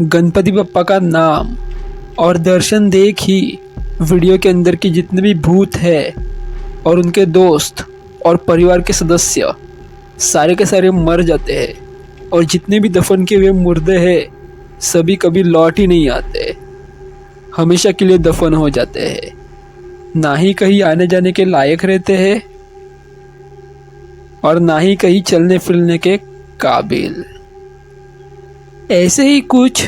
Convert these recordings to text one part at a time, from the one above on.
गणपति बप्पा का नाम और दर्शन देख ही वीडियो के अंदर के जितने भी भूत है और उनके दोस्त और परिवार के सदस्य सारे के सारे मर जाते हैं और जितने भी दफन किए हुए मुर्दे हैं सभी कभी लौट ही नहीं आते, हमेशा के लिए दफन हो जाते हैं, ना ही कहीं आने जाने के लायक रहते हैं और ना ही कहीं चलने फिरने के काबिल। ऐसे ही कुछ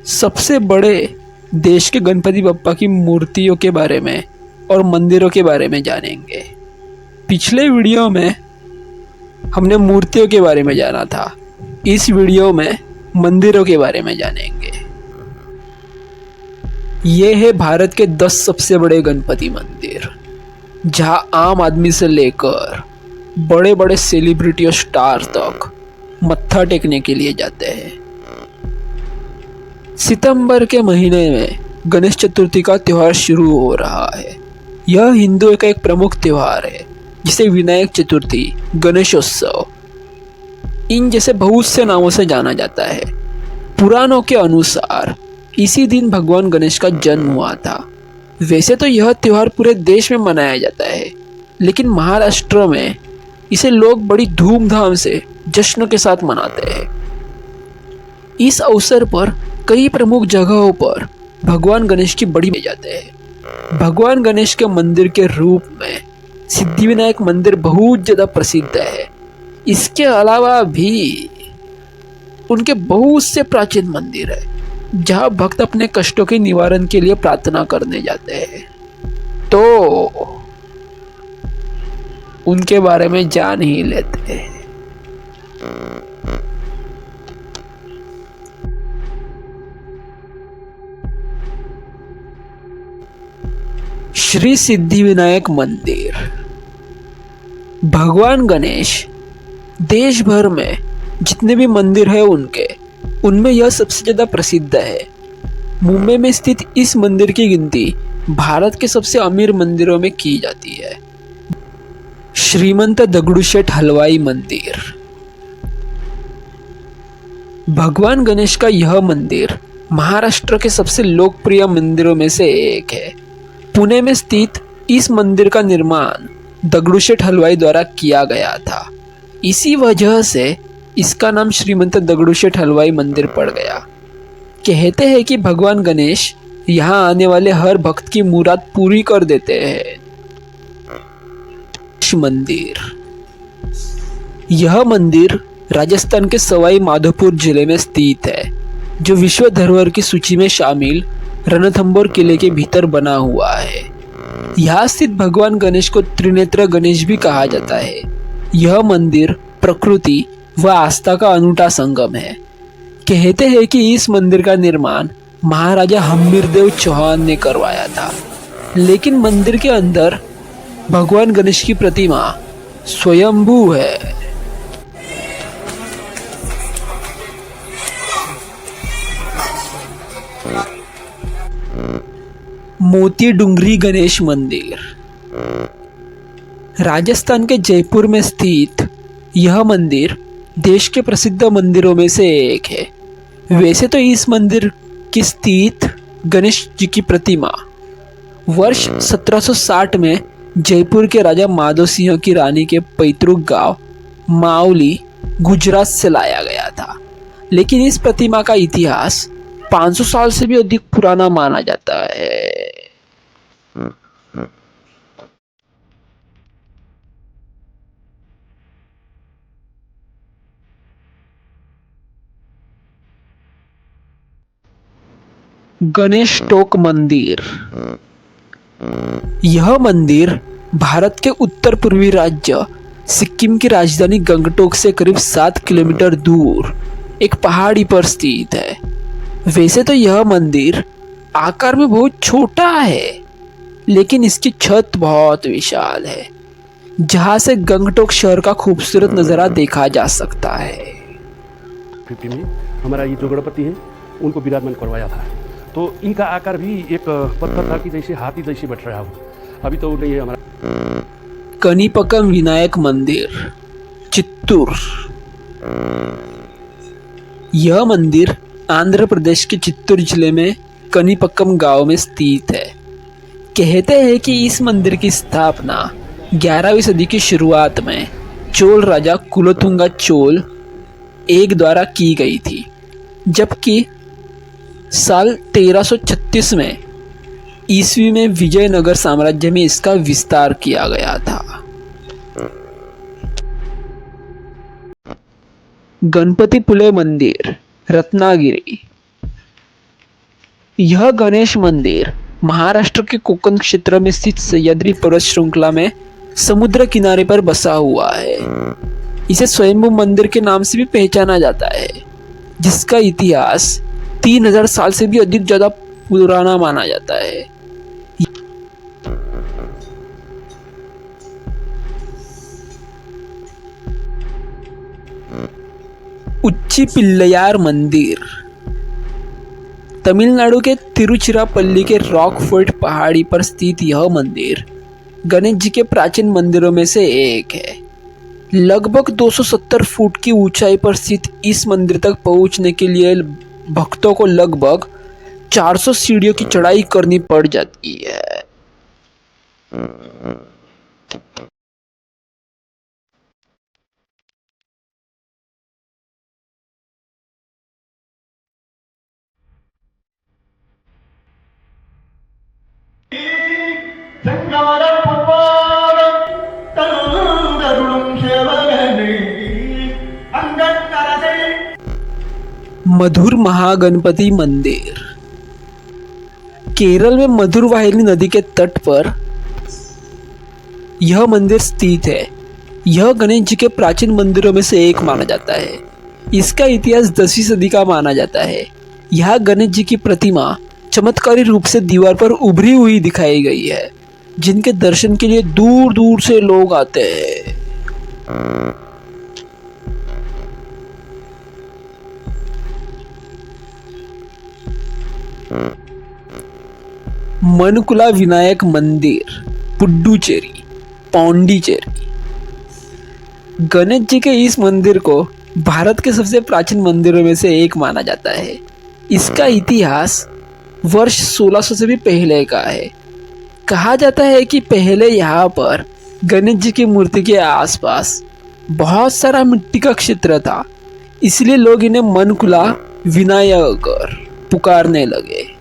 सबसे बड़े देश के गणपति बप्पा की मूर्तियों के बारे में और मंदिरों के बारे में जानेंगे। पिछले वीडियो में हमने मूर्तियों के बारे में जाना था, इस वीडियो में मंदिरों के बारे में जानेंगे। ये है भारत के 10 सबसे बड़े गणपति मंदिर, जहां आम आदमी से लेकर बड़े बड़े सेलिब्रिटी और स्टार तक मत्था टेकने के लिए जाते हैं। सितंबर के महीने में गणेश चतुर्थी का त्यौहार शुरू हो रहा है। यह हिंदुओं का एक प्रमुख त्यौहार है जिसे विनायक चतुर्थी, गणेशोत्सव इन जैसे बहुत से नामों से जाना जाता है। पुराणों के अनुसार इसी दिन भगवान गणेश का जन्म हुआ था। वैसे तो यह त्यौहार पूरे देश में मनाया जाता है, लेकिन महाराष्ट्र में इसे लोग बड़ी धूमधाम से जश्न के साथ मनाते हैं। इस अवसर पर कई प्रमुख जगहों पर भगवान गणेश की बड़ी जाते हैं। भगवान गणेश के मंदिर के रूप में सिद्धिविनायक मंदिर बहुत ज़्यादा प्रसिद्ध है। इसके अलावा भी उनके बहुत से प्राचीन मंदिर है जहां भक्त अपने कष्टों के निवारण के लिए प्रार्थना करने जाते हैं। तो उनके बारे में जान ही लेते हैं। श्री सिद्धिविनायक मंदिर। भगवान गणेश देश भर में जितने भी मंदिर हैं उनमें यह सबसे ज़्यादा प्रसिद्ध है। मुंबई में स्थित इस मंदिर की गिनती भारत के सबसे अमीर मंदिरों में की जाती है। श्रीमंत दगड़ूशेठ हलवाई मंदिर। भगवान गणेश का यह मंदिर महाराष्ट्र के सबसे लोकप्रिय मंदिरों में से एक है। पुणे में स्थित इस मंदिर का निर्माण दगड़ूशेठ हलवाई द्वारा किया गया था। इसी वजह से इसका नाम श्रीमंत दगड़ूशेठ हलवाई मंदिर पड़ गया। कहते हैं कि भगवान गणेश यहाँ आने वाले हर भक्त की मुराद पूरी कर देते हैं। मंदिर। यह मंदिर राजस्थान के सवाई माधोपुर जिले में स्थित है, जो विश्व धरोहर की सूची में शामिल रणथंभौर किले के भीतर बना हुआ है। यहाँ स्थित भगवान गणेश को त्रिनेत्र गणेश भी कहा जाता है। यह मंदिर प्रकृति व आस्था का अनूठा संगम है। कहते हैं कि इस मंदिर का निर्माण महाराजा हम्मीरदेव चौहान ने करवाया था, लेकिन मंदिर के अंदर भगवान गणेश की प्रतिमा स्वयंभू है। मोती डूंगरी गणेश मंदिर। राजस्थान के जयपुर में स्थित यह मंदिर देश के प्रसिद्ध मंदिरों में से एक है। वैसे तो इस मंदिर की स्थित गणेश जी की प्रतिमा वर्ष 1760 में जयपुर के राजा माधो सिंह की रानी के पैतृक गांव मावली, गुजरात से लाया गया था। लेकिन इस प्रतिमा का इतिहास 500 साल से भी अधिक पुराना माना जाता है। गणेश टोक मंदिर। यह मंदिर भारत के उत्तर पूर्वी राज्य सिक्किम की राजधानी गंगटोक से करीब 7 किलोमीटर दूर एक पहाड़ी पर स्थित है। वैसे तो यह मंदिर आकार में बहुत छोटा है, लेकिन इसकी छत बहुत विशाल है, जहां से गंगटोक शहर का खूबसूरत नज़ारा देखा जा सकता है। 50 में हमारा ये जो गणपति है उनको विराजमान करवाया था, तो इनका आकार भी एक पत्थर था कि जैसे हाथी जैसे बैठ रहा हो। अभी तो नहीं है हमारा। कनीपकम विनायक मंदिर, चित्तूर। यह मंदिर आंध्र प्रदेश के चित्तूर जिले में कनीपक्कम गांव में स्थित है। कहते हैं कि इस मंदिर की स्थापना 11वीं सदी की शुरुआत में चोल राजा कुलोथुंगा चोल एक द्वारा की गई थी, जबकि साल 1336 में ईस्वी में विजयनगर साम्राज्य में इसका विस्तार किया गया था। गणपतिपुले मंदिर, रत्नागिरी। यह गणेश मंदिर महाराष्ट्र के कोकण क्षेत्र में स्थित सह्याद्री पर्वत श्रृंखला में समुद्र किनारे पर बसा हुआ है। इसे स्वयंभू मंदिर के नाम से भी पहचाना जाता है, जिसका इतिहास 3000 साल से भी अधिक ज्यादा पुराना माना जाता है। उच्ची पिल्लैयार मंदिर, तमिलनाडु के तिरुचिरापल्ली के रॉकफोर्ट पहाड़ी पर स्थित यह मंदिर गणेश जी के प्राचीन मंदिरों में से एक है। लगभग 270 फुट की ऊंचाई पर स्थित इस मंदिर तक पहुंचने के लिए भक्तों को लगभग 400 सीढ़ियों की चढ़ाई करनी पड़ जाती है। मधुर महागणपति मंदिर, केरल में मधुर वाहिनी नदी के तट पर यह मंदिर स्थित है। यह गणेश जी के प्राचीन मंदिरों में से एक माना जाता है। इसका इतिहास 10वीं सदी का माना जाता है। यह गणेश जी की प्रतिमा चमत्कारी रूप से दीवार पर उभरी हुई दिखाई गई है, जिनके दर्शन के लिए दूर दूर से लोग आते हैं। मनकुला विनायक मंदिर, पुडुचेरी, पांडिचेरी। गणेश जी के इस मंदिर को भारत के सबसे प्राचीन मंदिरों में से एक माना जाता है। इसका इतिहास वर्ष 1600 से भी पहले का है। कहा जाता है कि पहले यहाँ पर गणेश जी की मूर्ति के आसपास बहुत सारा मिट्टी का क्षेत्र था, इसलिए लोग इन्हें मनकुला विनायक पुकारने लगे।